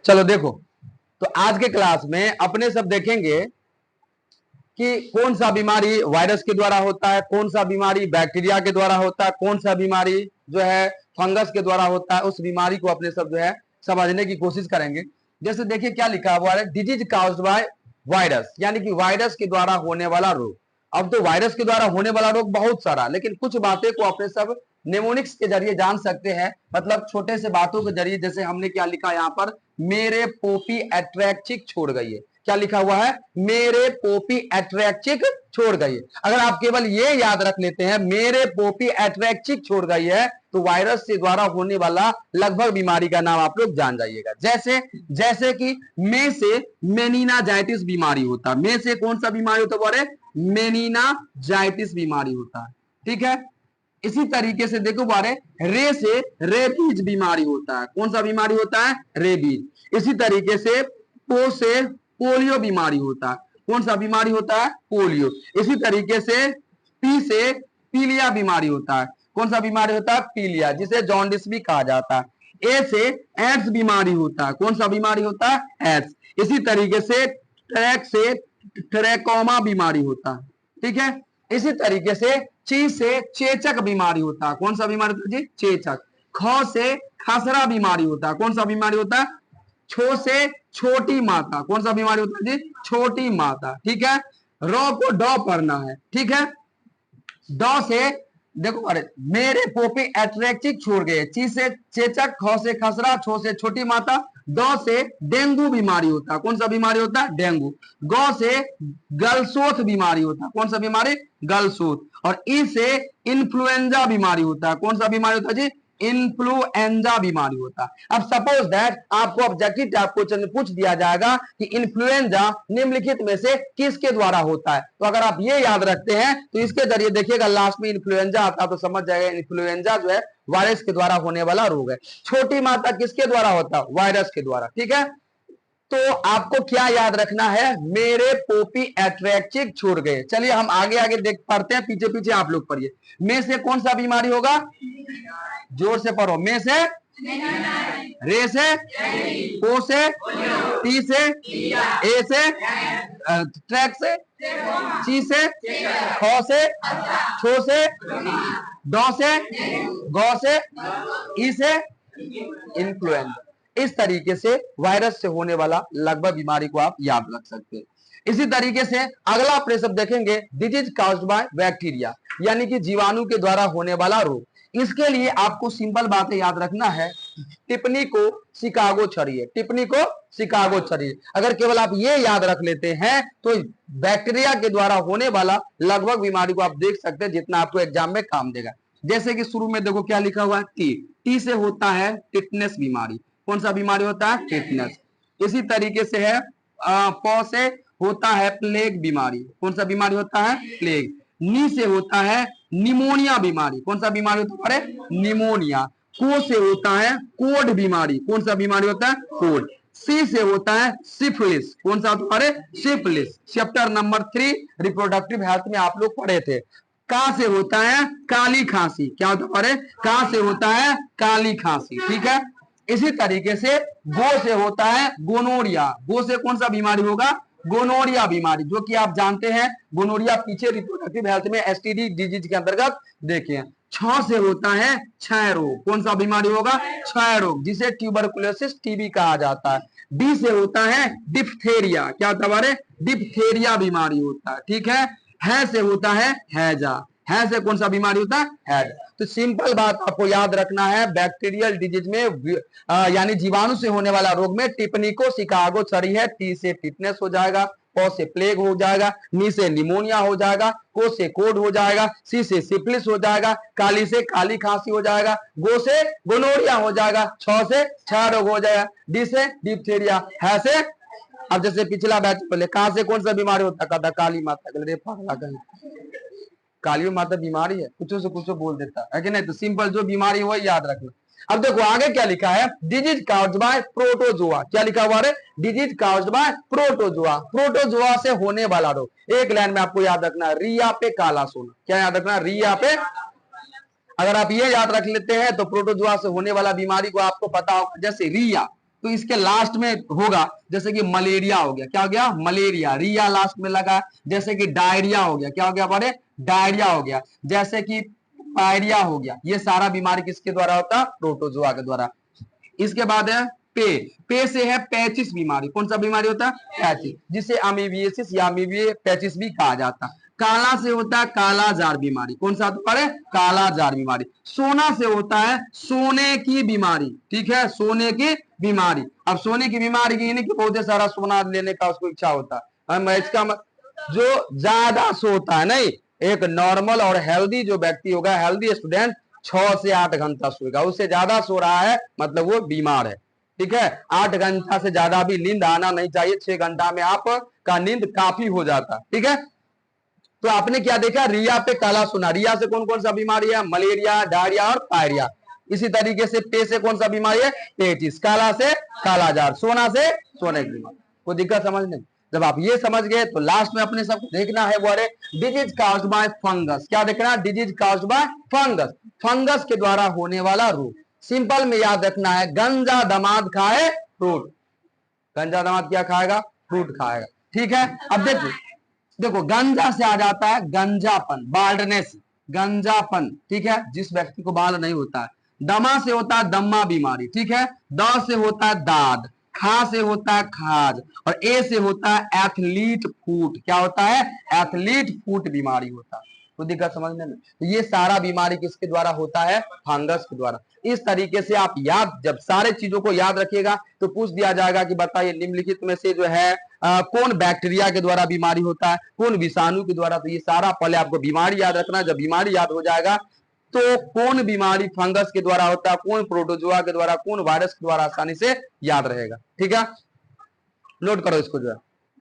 चलो देखो, तो आज के क्लास में अपने सब देखेंगे कि कौन सा बीमारी वायरस के द्वारा होता है, कौन सा बीमारी बैक्टीरिया के द्वारा होता है, कौन सा बीमारी जो है फंगस के द्वारा होता है। उस बीमारी को अपने सब जो है समझने की कोशिश करेंगे। जैसे देखिए क्या लिखा हुआ है, डिजीज काउज्ड बाय वायरस, यानी कि वायरस के द्वारा होने वाला रोग। अब तो वायरस के द्वारा होने वाला रोग बहुत सारा, लेकिन कुछ बातें को अपने सब नेमोनिक्स के जरिए जान सकते हैं, मतलब छोटे से बातों के जरिए। जैसे हमने क्या लिखा यहाँ पर, मेरे पोपी एट्रैक्चिक छोड़ गई है। क्या लिखा हुआ है, मेरे पोपी एट्रैक्चिक छोड़ गई है। अगर आप केवल ये याद रख लेते हैं मेरे पोपी एट्रैक्चिक छोड़ गई है, तो वायरस के द्वारा होने वाला लगभग बीमारी का नाम आप लोग जान जाइएगा। जैसे जैसे कि में से मेनिनाजाइटिस बीमारी होता है। में से कौन सा बीमारी होता है, बोले मेनिनाजाइटिस बीमारी होता है, ठीक है। इसी तरीके से देखो बारे, रे से रेबीज बीमारी होता है। कौन सा बीमारी होता है, रेबीज। इसी तरीके से पो से पोलियो बीमारी होता है। कौन सा बीमारी होता है, पोलियो। इसी तरीके से पी से पीलिया बीमारी होता है। कौन सा बीमारी होता है, पीलिया, जिसे जॉन्डिस भी कहा जाता है। ए से एड्स बीमारी होता है। कौन सा बीमारी होता है, एड्स। इसी तरीके से ट्रैक से ट्रैकोमा बीमारी होता है, ठीक है। इसी तरीके से ची से चेचक बीमारी होता है। कौन सा बीमारी होता है जी, चेचक। ख से खसरा बीमारी होता है। कौन सा बीमारी होता है, छो से छोटी माता। कौन सा बीमारी होता है जी, छोटी माता, ठीक है। रो को डॉ पढ़ना है, ठीक है। डॉ से देखो, अरे मेरे पोपी एट्रैक्टिक छोड़ गए। ची से चेचक, ख से खसरा, छो से छोटी माता। डॉ से डेंगू बीमारी होता है। कौन सा बीमारी होता है, डेंगू। गौ से गलसोथ बीमारी होता है। कौन सा बीमारी, गलसोथ। और ई से इन्फ्लुएंजा बीमारी होता है। कौन सा बीमारी होता है जी, इन्फ्लुएंजा बीमारी होता है। अब सपोज दैट आपको ऑब्जेक्टिव टाइप क्वेश्चन में पूछ दिया जाएगा कि इन्फ्लुएंजा निम्नलिखित में से किसके द्वारा होता है, तो अगर आप ये याद रखते हैं तो इसके जरिए देखिएगा लास्ट में इन्फ्लुएंजा आता तो समझ जाएगा इन्फ्लुएंजा जो है वायरस के द्वारा होने वाला रोग है। छोटी माता किसके द्वारा होता है, वायरस के द्वारा, ठीक है। तो आपको क्या याद रखना है, मेरे पोपी एट्रैक्टिक छोड़ गए। चलिए हम आगे आगे देख पढ़ते हैं, पीछे पीछे आप लोग पढ़िए। में से कौन सा बीमारी होगा, जोर से पढ़ो। में से, रे से, ओ से, टी से, ए से, ट्रैक से, ची से, ख से, छो से, डॉ से, गौ से, ई से, इन्फ्लुएंजा। इस तरीके से वायरस से होने वाला लगभग बीमारी को आप याद रख सकते हैं। इसी तरीके से अगला प्रश्न देखेंगे, डिजीज काउज्ड बाय बैक्टीरिया, यानी कि जीवाणु के द्वारा होने वाला रोग। इसके लिए आपको सिंपल बातें याद रखना है। टिप्पणी को शिकागो छड़िए, टिप्पणी को शिकागो छड़िए। अगर केवल आप ये याद रख लेते हैं तो बैक्टीरिया के द्वारा होने वाला लगभग बीमारी को आप देख सकते हैं, जितना आपको एग्जाम में काम देगा। जैसे कि शुरू में देखो क्या लिखा हुआ है, टी। टी से होता है टिटनेस बीमारी। कौन सा बीमारी होता है, टिटनेस। इसी तरीके से है प से होता है प्लेग बीमारी। कौन सा बीमारी होता है, प्लेग। नी से होता है निमोनिया बीमारी। कौन सा बीमारी होता है, निमोनिया। को से होता है कोड बीमारी। कौन सा बीमारी होता है, कोड। सी से होता है सिफिलिस। कौन सा होता है, syphilis. Chapter number 3 reproductive health में आप लोग पढ़े थे। का से होता है काली खांसी। क्या होता है, का से होता है काली खांसी, ठीक है। इसी तरीके से गो से होता है गोनोरिया। गो से कौन सा बीमारी होगा, गोनोरिया बीमारी, जो कि आप जानते हैं गोनोरिया पीछे रिप्रोडक्टिव हेल्थ में एसटीडी डिजीज के अंतर्गत देखे हैं। छ से होता है क्षय रोग। कौन सा बीमारी होगा, क्षय रोग, जिसे ट्यूबरकुलोसिस टीबी कहा जाता है। डी से होता है डिप्थेरिया। क्या होता है, डिप्थेरिया बीमारी होता है, ठीक है से होता है हैजा। है से कौन सा बीमारी होता है, हेड। तो सिंपल बात आपको याद रखना है, बैक्टीरियल डिजीज में यानी जीवाणु से होने वाला रोग में टिप्पणी को शिकागो छड़ी है। टी से टिटनेस हो जाएगा, प से प्लेग हो जाएगा, नी से निमोनिया हो जाएगा, को से कोड हो जाएगा, सी से सिफिलिस हो जाएगा, काली से काली खांसी हो जाएगा, गो से गोनोरिया हो जाएगा, छ से क्षय रोग हो जाएगा, डी से डिप्थेरिया, है से। अब जैसे पिछला बैच पहले कहां से कौन सा बीमारी होता है, काली माता। काली माता बीमारी है, कुछ से कुछ बोल देता है कि नहीं। तो सिंपल जो बीमारी है वही याद रखना। अब देखो आगे क्या लिखा है, डिजीज काउज्ड बाय प्रोटोजोआ। क्या लिखा हुआ है, disease caused bye protozoa. Protozoa से होने वाला रोग। एक लाइन में आपको याद रखना है, रिया पे काला सोना। क्या याद रखना है, रिया पे। अगर आप ये याद रख लेते हैं तो प्रोटोजोआ से होने वाला बीमारी को आपको पता होगा। जैसे रिया, तो इसके लास्ट में होगा, जैसे कि मलेरिया हो गया, क्या हो गया, मलेरिया, रिया लास्ट में लगा। जैसे कि डायरिया हो गया, क्या हो गया बड़े, डायरिया हो गया। जैसे कि पायरिया हो गया, ये सारा बीमारी किसके द्वारा होता है, प्रोटोजोआ के द्वारा। इसके बाद है पे से है पैचिस बीमारी। कौन सा बीमारी होता है, पैचिस, जिसे अमीबियासिस या अमीबिया पैचिस भी कहा जाता है। काला से होता है काला जार बीमारी। कौन सा है, काला जार बीमारी। सोना से होता है सोने की बीमारी, ठीक है, सोने की बीमारी। अब सोने की बीमारी की नहीं कि बहुत सारा सोना लेने का उसको इच्छा होता है, इसका जो ज्यादा सोता है, नहीं, एक नॉर्मल और हेल्दी जो व्यक्ति होगा, हेल्दी स्टूडेंट 6 से 8 घंटा सोएगा। उससे ज्यादा सो रहा है मतलब वो बीमार है, ठीक है। 8 घंटा से ज्यादा भी नींद आना नहीं चाहिए, 6 घंटा में आपका नींद काफी हो जाता है, ठीक है। तो आपने क्या देखा, रिया पे काला सोना। रिया से कौन कौन सा बीमारी है, मलेरिया, डायरिया और पायरिया। इसी तरीके से पे से कौन सा बीमारी है, पेचिस। काला से कालाजार, सोना से सोने की बीमारी। कोई दिक्कत समझने? जब आप ये समझ गए तो लास्ट में अपने सब देखना है वो है डिजीज काउज्ड बाय फंगस। क्या देखना है, disease caused bye fungus, fungus के द्वारा होने वाला रोग। सिंपल में याद रखना है, गंजा दमाद खाए फ्रूट। गंजा दमाद क्या खाएगा, फ्रूट खाएगा, ठीक है। अब देखो देखो गंजा से आ जाता है गंजापन, बाल्डनेस, गंजापन, ठीक है, जिस व्यक्ति को बाल नहीं होता है। दमा से होता है दम्मा बीमारी, ठीक है। द से होता है दाद, खा से होता है खाज, और ए से होता है एथलीट फूट। क्या होता है, एथलीट फूट बीमारी होता है। तो दिक्कत समझने में, तो ये सारा बीमारी किसके द्वारा होता है, फंगस के द्वारा। इस तरीके से आप याद, जब सारे चीजों को याद रखिएगा तो पूछ दिया जाएगा कि बताइए निम्नलिखित में से जो है कौन बैक्टीरिया के द्वारा बीमारी होता है, कौन विषाणु के द्वारा। तो ये सारा पहले आपको बीमारी याद रखना है। जब बीमारी याद हो जाएगा तो कौन बीमारी फंगस के द्वारा होता है, कौन प्रोटोजोआ के द्वारा, कौन वायरस के द्वारा, आसानी से याद रहेगा, ठीक है। नोट करो इसको जो है।